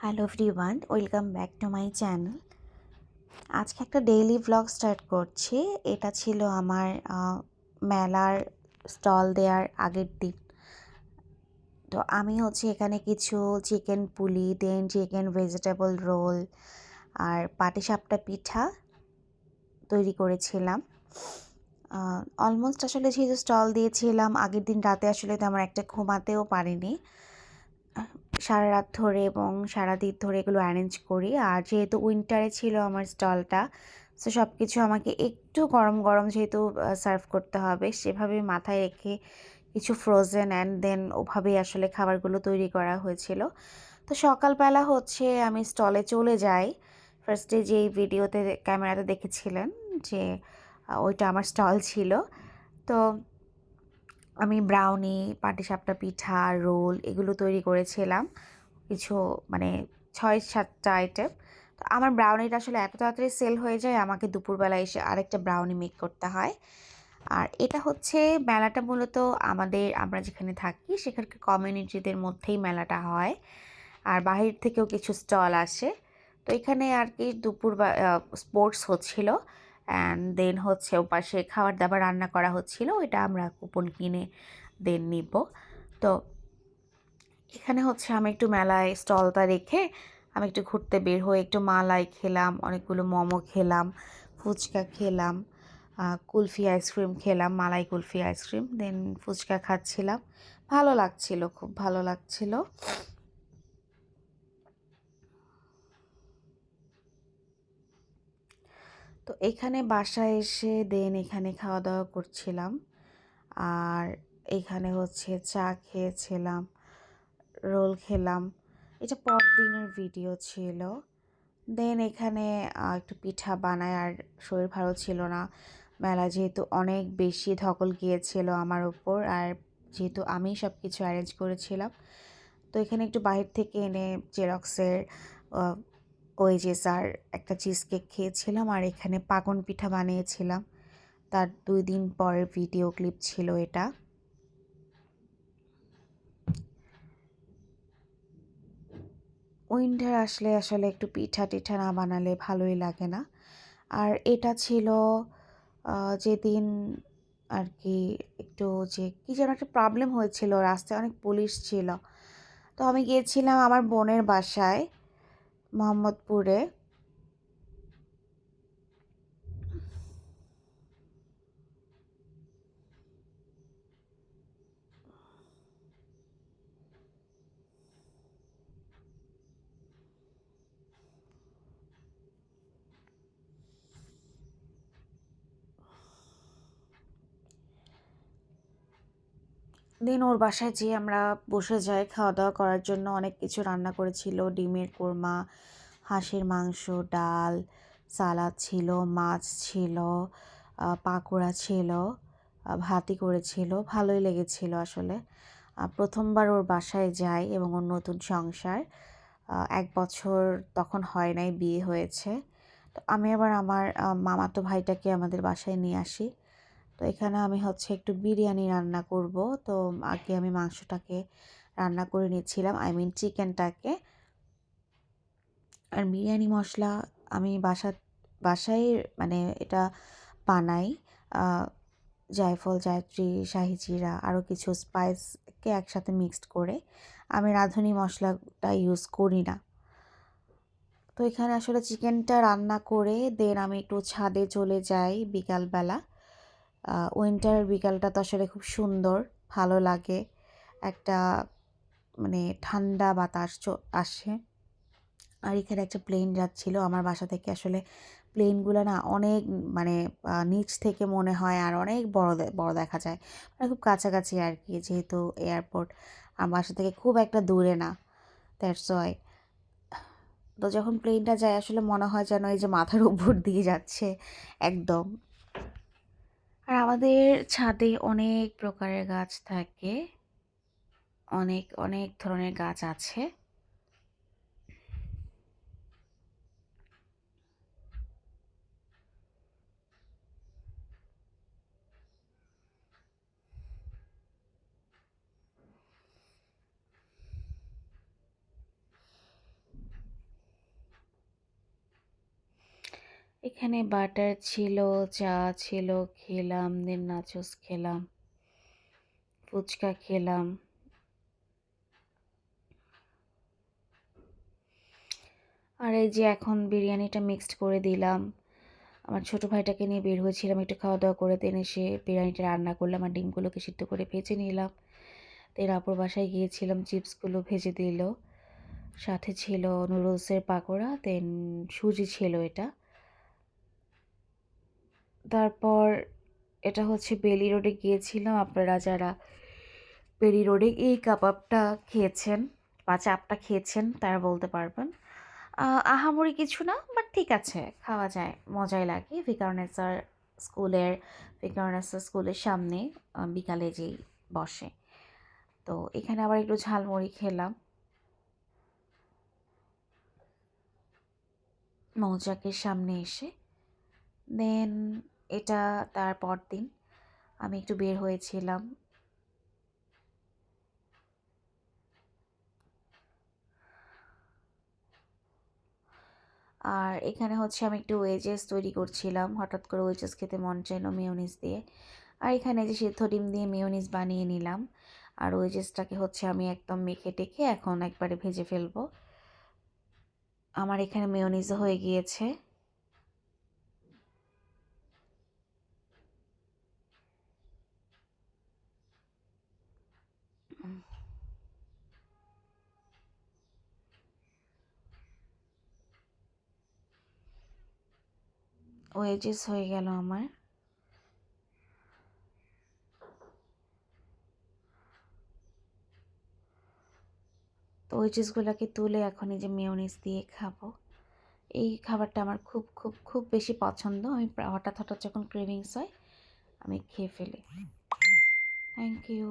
Hello everyone, welcome back to my channel. আজকে একটা daily vlog start করছি। এটা ছিল আমার মেলার স্টল দেওয়ার আগের দিন। তো আমি এখানে কিছু চিকেন পুলি, দেন চিকেন ভেজিটেবল রোল আর পাটিসাপটা পিঠা তৈরি করেছিলাম। অলমোস্ট আসলে যেহেতু স্টল দিয়েছিলাম আগের দিন রাতে, আসলে তো আমার একটা ঘুমাতেও পারিনি। সারা রাত ধরে এবং সারাদিন ধরে এগুলো অ্যারেঞ্জ করি। আর যেহেতু উইন্টারে ছিল আমার স্টলটা, সো সব কিছু আমাকে একটু গরম গরম যেহেতু সার্ভ করতে হবে, সেভাবে মাথায় রেখে কিছু ফ্রোজেন অ্যান্ড দেন ওভাবেই আসলে খাবারগুলো তৈরি করা হয়েছিল। তো সকালবেলা আমি স্টলে চলে যাই। ফার্স্টে যেই ভিডিওতে ক্যামেরাতে দেখেছিলেন যে ওইটা আমার স্টল ছিল। তো আমি ব্রাউনি, পাটিসাপটা পিঠা, রোল এগুলো তৈরি করেছিলাম। কিছু মানে ৬-৭টা আইটেম। তো আমার ব্রাউনিটা আসলে এত তাড়াতাড়ি সেল হয়ে যায়, আমাকে দুপুরবেলা এসে আরেকটা ব্রাউনি মেক করতে হয়। আর এটা মেলাটা মূলত আমরা যেখানে থাকি সেখানকার কমিউনিটিদের মধ্যেই মেলাটা হয়। আর বাহির থেকেও কিছু স্টল আসে। তো এখানে আর কি স্পোর্টস হচ্ছিল, অ্যান্ড দেন ওপাশে খাবার দাবার রান্না করা হচ্ছিল, এটা আমরা কুপন কিনে দেন নিব। তো এখানে আমি একটু মেলায় স্টলটা রেখে আমি একটু ঘুরতে বের হয়ে একটু মালাই খেলাম, অনেকগুলো মোমো খেলাম, ফুচকা খেলাম, কুলফি আইসক্রিম খেলাম, মালাই কুলফি আইসক্রিম, দেন ফুচকা খাচ্ছিলাম। ভালো লাগছিল, খুব ভালো লাগছিল। তো এখানে বাসায় এসে দেন এখানে খাওয়া দাওয়া করছিলাম। আর এখানে চা খেয়েছিলাম, রোল খেলাম। এটা পরদিনের ভিডিও ছিল। দেন এখানে একটু পিঠা বানায়, আর শরীর ভালো ছিল না। মেলা যেহেতু অনেক বেশি ধকল গিয়েছিল আমার উপর, আর যেহেতু আমি সব কিছু অ্যারেঞ্জ করেছিলাম, তো এখানে একটু বাইরে থেকে এনে জেরক্সের ওয়েজেস আর একটা চিজ কেক খেয়েছিলাম। আর এখানে পাকন পিঠা বানিয়েছিলাম, তার 2 দিন পরের ভিডিও ক্লিপ ছিল এটা। উইন্টার আসলে আসলে একটু পিঠা টিঠা না বানালে ভালোই লাগে না। আর এটা ছিল যেদিন আর কি একটু যে কী যেন একটা প্রবলেম হয়েছিল, রাস্তায় অনেক পুলিশ ছিল। তো আমি গিয়েছিলাম আমার বোনের বাসায় মোহাম্মদপুরে। দেন ওর বাসায় যেয়ে আমরা বসে যাই খাওয়া দাওয়া করার জন্য। অনেক কিছু রান্না করেছিল, ডিমের কোরমা, হাঁসের মাংস, ডাল, সালাদ ছিল, মাছ ছিল, পাকোড়া ছিল, ভাতই করেছিল। ভালোই লেগেছিল আসলে। প্রথমবার ওর বাসায় যাই এবং ওর নতুন সংসার। 1 বছর তখন হয় নাই, বিয়ে হয়েছে। তো আমি আবার আমার মামাতো ভাইটাকে আমাদের বাসায় নিয়ে আসি। তো এখানে আমি একটু বিরিয়ানি রান্না করব। তো আগে আমি মাংসটাকে রান্না করে নিচ্ছিলাম, আই মিন চিকেনটাকে। আর বিরিয়ানি মশলা আমি বাসায় মানে এটা বানাই। জায়ফল, জায়ত্রী, শাহি জিরা, আরও কিছু স্পাইসকে একসাথে মিক্সড করে। আমি রাঁধুনি মশলাটা ইউজ করি না। তো এখানে আসলে চিকেনটা রান্না করে দেন আমি একটু ছাদে চলে যাই বিকালবেলা। উইন্টার বিকালটা তো আসলে খুব সুন্দর, ভালো লাগে। একটা ঠান্ডা বাতাস আসে। আর এখানে একটা প্লেন যাচ্ছিল আমার বাসা থেকে। আসলে প্লেনগুলো না অনেক নিচ থেকে মনে হয় আর অনেক বড় বড় দেখা যায়, খুব কাছাকাছি আর কি, যেহেতু এয়ারপোর্ট আমার বাসা থেকে খুব একটা দূরে না, দ্যাটস ওয়াই। তো যখন প্লেনটা যায় আসলে মনে হয় যেন এই যে মাথার উপর দিয়ে যাচ্ছে একদম। আর আমাদের ছাদে অনেক প্রকারের গাছ থাকে, অনেক অনেক ধরনের গাছ আছে। এখানে বাটার ছিল, চা ছিল, খেলাম, দেন নাচোস খেলাম, ফুচকা খেলাম। আর এই যে এখন বিরিয়ানিটা মিক্সড করে দিলাম। আমার ছোটো ভাইটাকে নিয়ে বের হয়েছিলাম, একটু খাওয়া দাওয়া করে দেন এসে বিরিয়ানিটা রান্না করলাম আর ডিমগুলোকে সিদ্ধ করে ভেজে নিলাম। দেন আপুর বাসায় গিয়েছিলাম, চিপসগুলো ভেজে দিল, সাথে ছিল নুডলসের পাকোড়া, দেন সুজি ছিল এটা। তারপর এটা হচ্ছে বেলি রোডে গিয়েছিলাম। আপনারা যারা বেলি রোডে এই কাবাবটা খেয়েছেন বা চাপটা খেয়েছেন তারা বলতে পারবেন। আহামরি কিছু না, বাট ঠিক আছে, খাওয়া যায়, মজাই লাগে। ভিকারুননিসা স্কুলের সামনে বিকালে যেই বসে, তো এখানে আবার একটু ঝালমুড়ি খেলাম মৌচাকের সামনে এসে। দেন এটা তার পরদিন আমি একটু বের হয়েছিলাম। আর এখানে হচ্ছে আমি একটু ওয়েজেস তৈরি করছিলাম, হঠাৎ করে ওয়েজেস খেতে মন চাইলো মেয়োনিজ দিয়ে। আর এখানে যে সিদ্ধ ডিম দিয়ে মেয়োনিজ বানিয়ে নিলাম। আর ওয়েজেসটাকে হচ্ছে আমি একদম মেখে টেখে এখন একবারে ভেজে ফেলবো। আমার এখানে মেয়োনিজও হয়ে গিয়েছে। ওয়েজেস হয়ে গেল আমার। তো ওয়েজেসগুলোকে তুলে এখন এই যে মেয়োনিজ দিয়ে খাবো। এই খাবারটা আমার খুব খুব খুব বেশি পছন্দ। আমি হঠাৎ হঠাৎ যখন ক্রেভিংস হয় আমি খেয়ে ফেলি। Thank you.